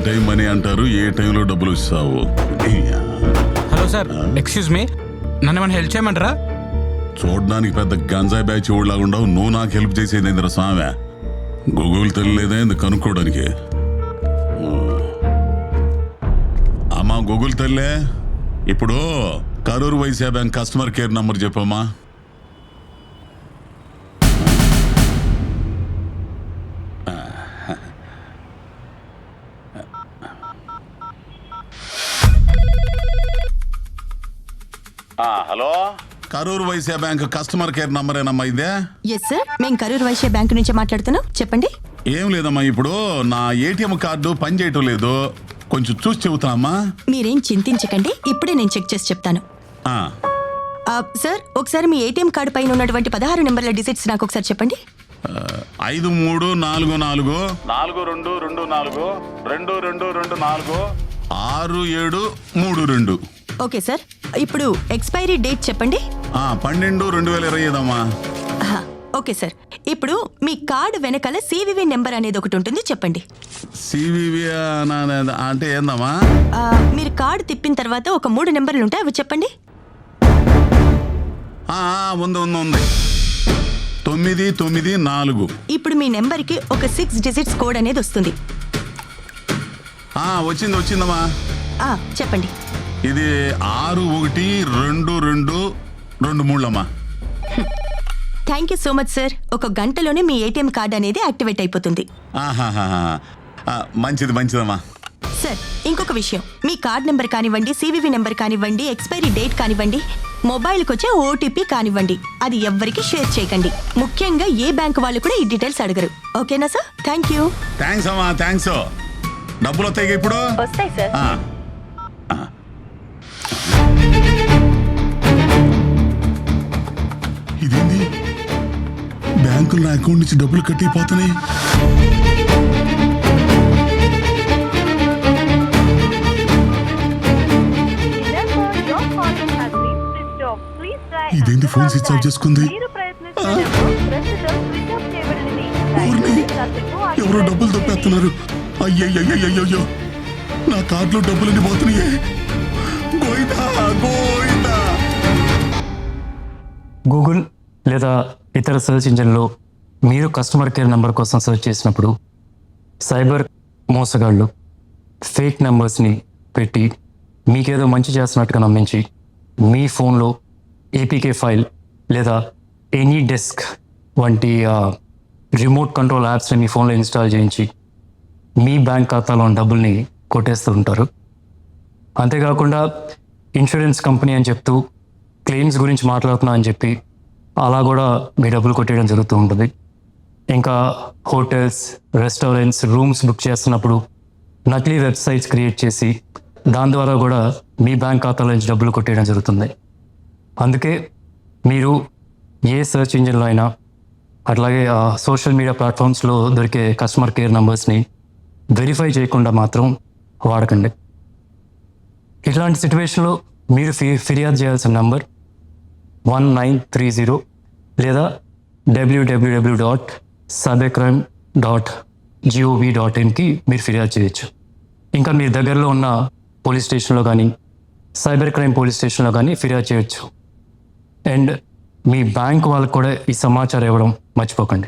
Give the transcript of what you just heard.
Time money అంటారు, ఏ టైంలో డబ్బులు ఇస్తావు? హలో సార్, ఎక్స్క్యూజ్ మీ, నన్ను ఏమైనా హెల్ప్ చేయమంటారా? చూడడానికి పెద్ద గంజాయి బ్యాచ్ ఊళ్ళలాగా ఉండవు, నువ్వు నాకు హెల్ప్ చేసేది ఏందిరా స్వామి? గూగుల్ తెలియలేదా ఇంత కనుక్కోవడానికి? అమ్మా గూగుల్ తల్లే, ఇప్పుడు Karur Vysya bank customer care number చెప్పమ్మా. Hello, Karur Vysya bank customer care number ఏనమ్మా ఇదే? ఎస్ సార్, మేము కరూర్ వైశ్య బ్యాంక్ నుంచి మాట్లాడుతున్నాం, చెప్పండి. ఏం లేదమ్మా, ఇప్పుడు నా ఏటీఎం కార్డు పనిచేయటం లేదు, కొంచెం చూసి చెబుతామా? మీరేం చింతించకండి, ఇప్పుడే నేను చెక్ చేసి చెప్తాను. సార్, ఒకసారి మీ ఏటీఎం కార్డు పైన ఉన్నటువంటి 16 నెంబర్ల డిజిట్స్ నాకు ఒకసారి చెప్పండి. 5344 4224 2224 6732. ఓకే సార్, ఇప్పుడు ఎక్స్పైరీ డేట్ చెప్పండి. 12/2025 అమ్మా. ఓకే సార్, ఇప్పుడు మీ కార్డు వెనకాల సివివి నెంబర్ అనేది ఒకటి ఉంటుంది, చెప్పండి. సివివి అంటే ఏందమ్మా? మీరు కార్డు తిప్పిన తర్వాత ఒక 3 నెంబర్లు ఉంటాయి, అవి చెప్పండి. ఉంది 994. ఇప్పుడు మీ నెంబర్కి ఒక 6 డిజిట్స్ కోడ్ అనేది వస్తుంది. వచ్చిందమ్మా. చెప్పండి. ఇది 612223 అమ్మా. Thank you so much sir, ఒక గంటలోనే మీ ఏటీఎం కార్డు అనేది యాక్టివేట్ అయిపోతుంది. మంచిదమ్మా. సార్, ఇంకొక విషయం, మీ కార్డ్ నెంబర్ కానివ్వండి, సివివి నెంబర్ కానివ్వండి, ఎక్స్పైరీ డేట్ కానివ్వండి, మొబైల్కి వచ్చే ఓటీపీ కానివ్వండి, అది ఎవ్వరికి షేర్ చేయకండి. ముఖ్యంగా ఏ బ్యాంక్ వాళ్ళు కూడా ఈ డీటెయిల్స్ అడగరు. ఓకేనా సార్? Thank you. థ్యాంక్స్ అమ్మా, థ్యాంక్స్. డబ్బులు వస్తాయి ఇప్పుడు? వస్తాయి సార్. ఇదేంది, బ్యాంకులో నా అకౌంట్ నుంచి డబ్బులు కట్టిపోతున్నాయి. ఇదేంటి, ఫోన్ స్విచ్ ఆఫ్ చేసుకుంది? ఎవరో డబ్బులు తప్పేస్తున్నారు. అయ్యయ్యో, నా కార్డులో డబ్బులన్నీ పోతున్నాయే. గూగుల్ లేదా ఇతర సెర్చ్ ఇంజిన్లో మీరు కస్టమర్ కేర్ నెంబర్ కోసం సెర్చ్ చేసినప్పుడు సైబర్ మోసగాళ్ళు ఫేక్ నెంబర్స్ని పెట్టి మీకేదో మంచి చేస్తున్నట్టుగా నమ్మించి మీ ఫోన్లో ఏపీకే ఫైల్ లేదా ఎనీ డెస్క్ వంటి రిమోట్ కంట్రోల్ యాప్స్ని మీ ఫోన్లో ఇన్స్టాల్ చేయించి మీ బ్యాంక్ ఖాతాలో డబ్బుల్ని కొట్టేస్తూ ఉంటారు. అంతేకాకుండా ఇన్సూరెన్స్ కంపెనీ అని చెప్తూ క్లెయిమ్స్ గురించి మాట్లాడుతున్నా అని చెప్పి అలా కూడా మీ డబ్బులు కొట్టేయడం జరుగుతూ ఉంటుంది. ఇంకా హోటల్స్, రెస్టారెంట్స్, రూమ్స్ బుక్ చేస్తున్నప్పుడు నకిలీ వెబ్సైట్స్ క్రియేట్ చేసి దాని ద్వారా కూడా మీ బ్యాంక్ ఖాతాలో నుంచి డబ్బులు కొట్టేయడం జరుగుతుంది. అందుకే మీరు ఏ సెర్చ్ ఇంజిన్లో అయినా అట్లాగే సోషల్ మీడియా ప్లాట్ఫామ్స్లో దొరికే కస్టమర్ కేర్ నెంబర్స్ని వెరిఫై చేయకుండా మాత్రం వాడకండి. ఇట్లాంటి సిచ్యువేషన్లో మీరు ఫిర్యాదు చేయాల్సిన నంబర్ 1930 లేదా www.cybercrime.gov.in మీరు ఫిర్యాదు చేయొచ్చు. ఇంకా మీ దగ్గరలో ఉన్న పోలీస్ స్టేషన్లో కానీ సైబర్ క్రైమ్ పోలీస్ స్టేషన్లో కానీ ఫిర్యాదు చేయొచ్చు. అండ్ మీ బ్యాంక్ వాళ్ళకు కూడా ఈ సమాచారం ఇవ్వడం మర్చిపోకండి.